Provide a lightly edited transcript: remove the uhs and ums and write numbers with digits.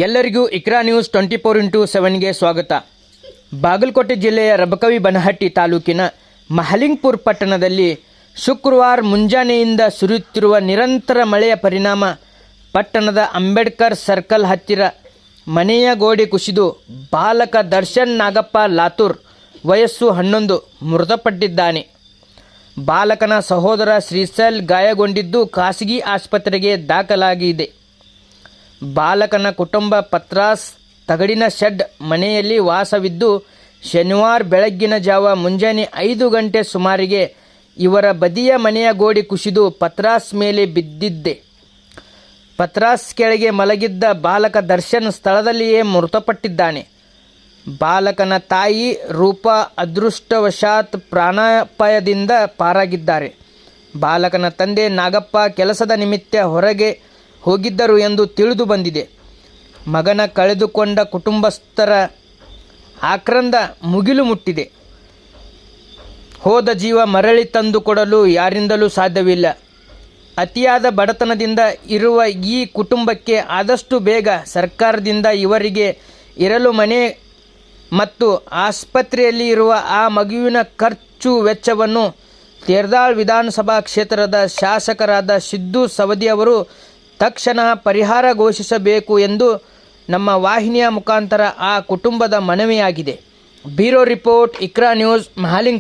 ಎಲ್ಲರಿಗೂ ಇಕ್ರಾ ನ್ಯೂಸ್ 24x7ಗೆ ಸ್ವಾಗತ. ಬಾಗಲಕೋಟೆ ಜಿಲ್ಲೆಯ ರಬಕವಿ ಬನಹಟ್ಟಿ ತಾಲೂಕಿನ ಮಹಲಿಂಗಪುರ ಪಟ್ಟಣದಲ್ಲಿ ಶುಕ್ರವಾರ ಮುಂಜಾನೆಯಿಂದ ಸುರಿಯುತ್ತಿರುವ ನಿರಂತರ ಮಳೆಯ ಪರಿಣಾಮ ಪಟ್ಟಣದ ಅಂಬೇಡ್ಕರ್ ಸರ್ಕಲ್ ಹತ್ತಿರ ಮನೆಯ ಗೋಡೆ ಕುಸಿದು ಬಾಲಕ ದರ್ಶನ್ ನಾಗಪ್ಪ ಲಾತೂರ್ ವಯಸ್ಸು 11 ಮೃತಪಟ್ಟಿದ್ದಾನೆ. ಬಾಲಕನ ಸಹೋದರ ಶ್ರೀಶೈಲ್ ಗಾಯಗೊಂಡಿದ್ದು ಖಾಸಗಿ ಆಸ್ಪತ್ರೆಗೆ ದಾಖಲಾಗಿದೆ. ಬಾಲಕನ ಕುಟುಂಬ ಪತ್ರಾಸ್ ತಗಡಿನ ಶೆಡ್ ಮನೆಯಲ್ಲಿ ವಾಸವಿದ್ದು ಶನಿವಾರ ಬೆಳಗ್ಗಿನ ಜಾವ ಮುಂಜಾನೆ 5 ಗಂಟೆ ಸುಮಾರಿಗೆ ಇವರ ಬದಿಯ ಮನೆಯ ಗೋಡೆ ಕುಸಿದು ಪತ್ರಾಸ್ ಮೇಲೆ ಬಿದ್ದಿದೆ. ಪತ್ರಾಸ್ ಕೆಳಗೆ ಮಲಗಿದ್ದ ಬಾಲಕ ದರ್ಶನ್ ಸ್ಥಳದಲ್ಲಿಯೇ ಮೃತಪಟ್ಟಿದ್ದಾನೆ. ಬಾಲಕನ ತಾಯಿ ರೂಪಾ ಅದೃಷ್ಟವಶಾತ್ ಪ್ರಾಣಾಪಾಯದಿಂದ ಪಾರಾಗಿದ್ದಾರೆ. ಬಾಲಕನ ತಂದೆ ನಾಗಪ್ಪ ಕೆಲಸದ ನಿಮಿತ್ತ ಹೊರಗೆ ಹೋಗಿದ್ದರು ಎಂದು ತಿಳಿದು ಬಂದಿದೆ. ಮಗನ ಕಳೆದುಕೊಂಡ ಕುಟುಂಬಸ್ಥರ ಆಕ್ರಂದ ಮುಗಿಲು ಮುಟ್ಟಿದೆ. ಹೋದ ಜೀವ ಮರಳಿ ತಂದುಕೊಡಲು ಯಾರಿಂದಲೂ ಸಾಧ್ಯವಿಲ್ಲ. ಅತಿಯಾದ ಬಡತನದಿಂದ ಇರುವ ಈ ಕುಟುಂಬಕ್ಕೆ ಆದಷ್ಟು ಬೇಗ ಸರ್ಕಾರದಿಂದ ಇವರಿಗೆ ಇರಲು ಮನೆ ಮತ್ತು ಆಸ್ಪತ್ರೆಯಲ್ಲಿ ಇರುವ ಆ ಮಗುವಿನ ಖರ್ಚು ವೆಚ್ಚವನ್ನು ತೇರದಾಳ್ ವಿಧಾನಸಭಾ ಕ್ಷೇತ್ರದ ಶಾಸಕರಾದ ಸಿದ್ದು ಸವದಿ ಅವರು ತಕ್ಷಣ ಪರಿಹಾರ ಘೋಷಿಸಬೇಕು ಎಂದು ನಮ್ಮ ವಾಹಿನಿಯ ಮುಖಾಂತರ ಆ ಕುಟುಂಬದ ಮನವಿಯಾಗಿದೆ. Bureau report, Iqra news, Mahalingapura.